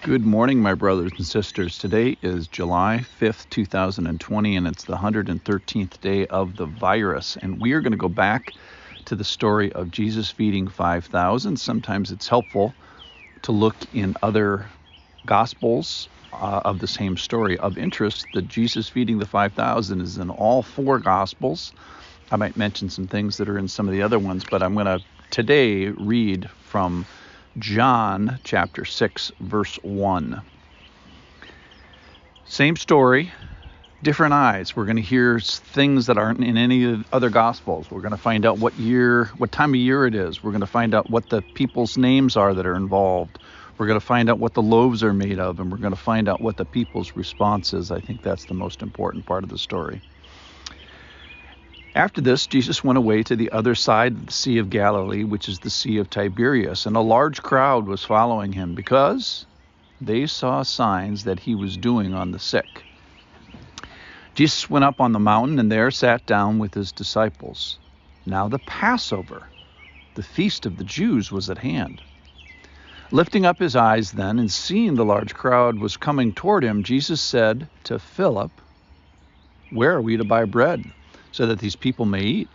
Good morning, my brothers and sisters. Today is July 5th, 2020, and it's the 113th day of the virus. And we are going to go back to the story of Jesus feeding 5,000. Sometimes it's helpful to look in other Gospels of the same story. Of interest, that Jesus feeding the 5,000 is in all four Gospels. I might mention some things that are in some of the other ones, but I'm going to today read from John chapter 6, verse 1. Same story, different eyes. We're going to hear things that aren't in any of the other Gospels. We're going to find out what time of year it is. We're going to find out what the people's names are that are involved. We're going to find out what the loaves are made of, and we're going to find out what the people's response is. I think that's the most important part of the story. After this, Jesus went away to the other side of the Sea of Galilee, which is the Sea of Tiberias, and a large crowd was following him because they saw signs that he was doing on the sick. Jesus went up on the mountain and there sat down with his disciples. Now the Passover, the feast of the Jews, was at hand. Lifting up his eyes then and seeing the large crowd was coming toward him, Jesus said to Philip, "Where are we to buy bread so that these people may eat?"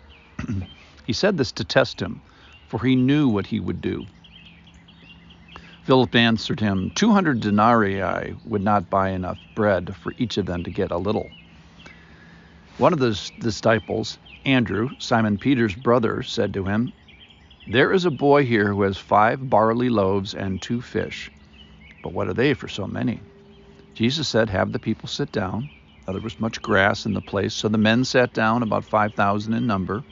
He said this to test him, for he knew what he would do. Philip answered him, 200 denarii would not buy enough bread for each of them to get a little. One of the disciples, Andrew, Simon Peter's brother, said to him, "There is a boy here who has 5 barley loaves and 2 fish. But what are they for so many?" Jesus said, "Have the people sit down." Now, there was much grass in the place, so the men sat down, about 5,000 in number.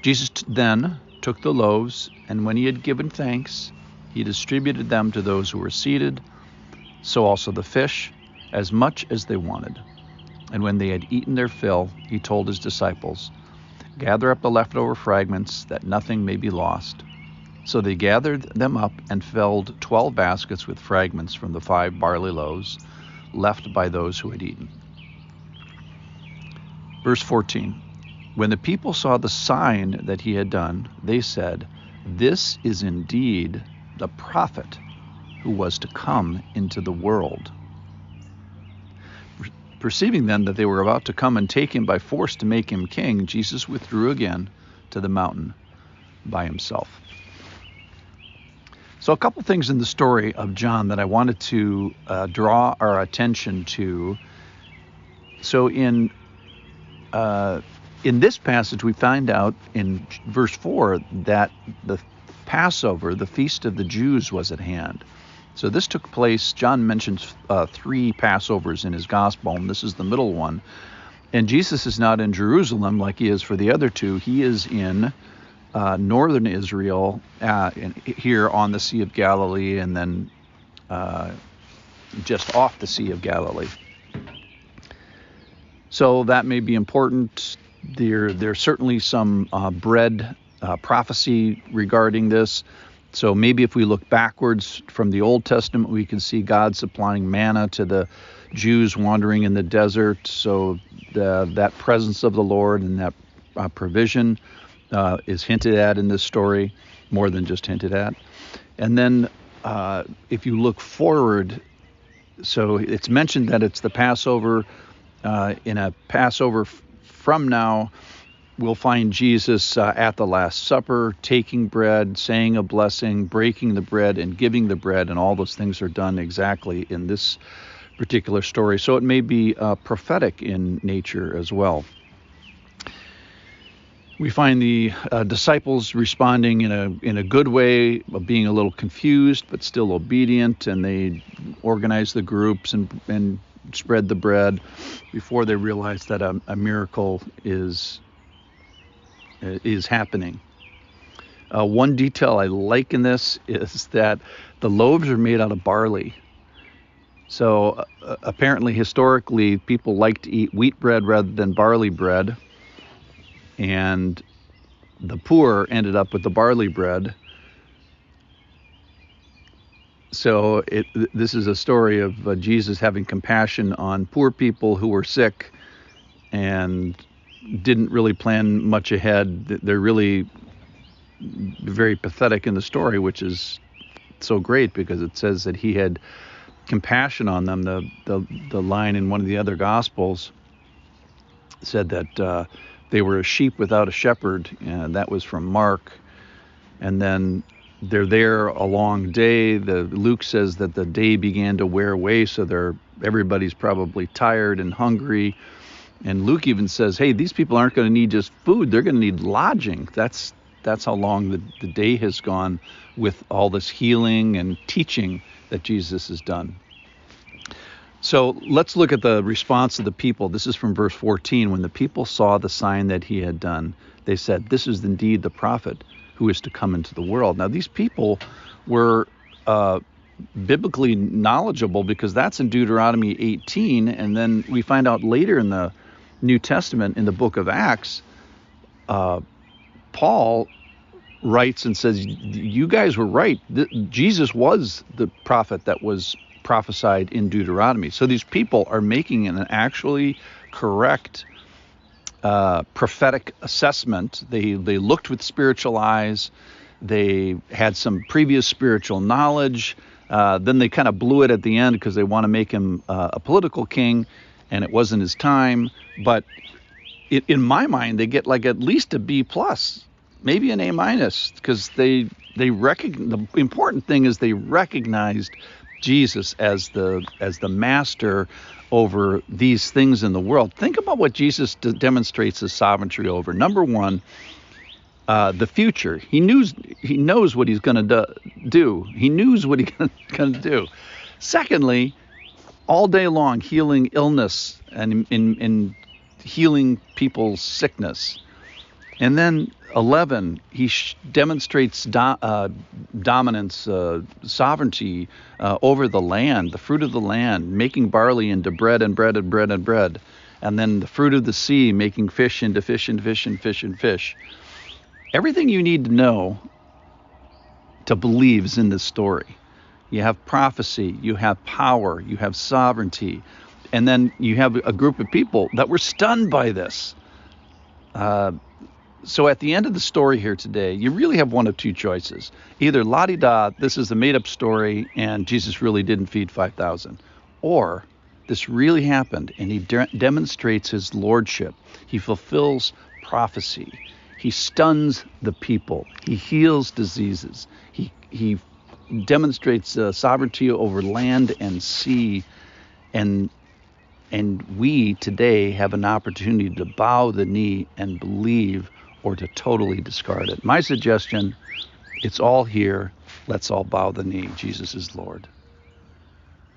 Jesus then took the loaves, and when he had given thanks, he distributed them to those who were seated, so also the fish, as much as they wanted. And when they had eaten their fill, he told his disciples, "Gather up the leftover fragments, that nothing may be lost." So they gathered them up and filled 12 baskets with fragments from the 5 barley loaves left by those who had eaten. Verse 14. When the people saw the sign that he had done, they said, "This is indeed the prophet who was to come into the world." Perceiving then that they were about to come and take him by force to make him king, Jesus withdrew again to the mountain by himself. So a couple things in the story of John that I wanted to draw our attention to. So in this passage, we find out in verse 4 that the Passover, the feast of the Jews, was at hand. So this took place, John mentions 3 Passovers in his gospel, and this is the middle one. And Jesus is not in Jerusalem like he is for the other 2. He is in northern Israel, here on the Sea of Galilee, and then just off the Sea of Galilee. So that may be important. There's certainly some bread prophecy regarding this. So maybe if we look backwards from the Old Testament, we can see God supplying manna to the Jews wandering in the desert. So that presence of the Lord and that provision is hinted at in this story, more than just hinted at. And then if you look forward, so it's mentioned that it's the Passover. In a Passover from now, we'll find Jesus at the Last Supper, taking bread, saying a blessing, breaking the bread, and giving the bread, and all those things are done exactly in this particular story. So it may be prophetic in nature as well. We find the disciples responding in a good way, of being a little confused but still obedient, and they organize the groups and spread the bread before they realize that a miracle is happening. One detail I like in this is that the loaves are made out of barley. So apparently, historically, people like to eat wheat bread rather than barley bread. And the poor ended up with the barley bread. So this is a story of Jesus having compassion on poor people who were sick and didn't really plan much ahead. They're really very pathetic in the story, which is so great because it says that he had compassion on them. The line in one of the other Gospels said that they were a sheep without a shepherd, and that was from Mark. And then they're there a long day. Luke says that the day began to wear away, so everybody's probably tired and hungry. And Luke even says, hey, these people aren't going to need just food, they're going to need lodging. That's how long the day has gone with all this healing and teaching that Jesus has done. So let's look at the response of the people. This is from verse 14. When the people saw the sign that he had done, they said, this is indeed the prophet who is to come into the world. Now, these people were biblically knowledgeable because that's in Deuteronomy 18. And then we find out later in the New Testament, in the book of Acts, Paul writes and says, you guys were right. Jesus was the prophet that was prophesied in Deuteronomy. So these people are making an actually correct prophetic assessment. They looked with spiritual eyes. They had some previous spiritual knowledge. Then they kind of blew it at the end because they want to make him a political king, and it wasn't his time. But in my mind, they get like at least a B plus, maybe an A minus, because the important thing is they recognized Jesus as the master over these things in the world. Think about what Jesus demonstrates his sovereignty over. Number one, the future. He knows what he's going to do. He knows what he's going to do. Secondly, all day long healing illness and in healing people's sickness. And then 11, he demonstrates dominance, sovereignty over the land, the fruit of the land, making barley into bread and bread and bread and bread. And then the fruit of the sea, making fish into fish and fish and fish and fish. Everything you need to know to believe is in this story. You have prophecy, you have power, you have sovereignty, and then you have a group of people that were stunned by this. So at the end of the story here today, you really have one of two choices. Either la-di-da, this is a made-up story and Jesus really didn't feed 5,000. Or this really happened and he demonstrates his lordship. He fulfills prophecy. He stuns the people. He heals diseases. He demonstrates sovereignty over land and sea. And we today have an opportunity to bow the knee and believe, or to totally discard it. My suggestion, it's all here. Let's all bow the knee. Jesus is Lord.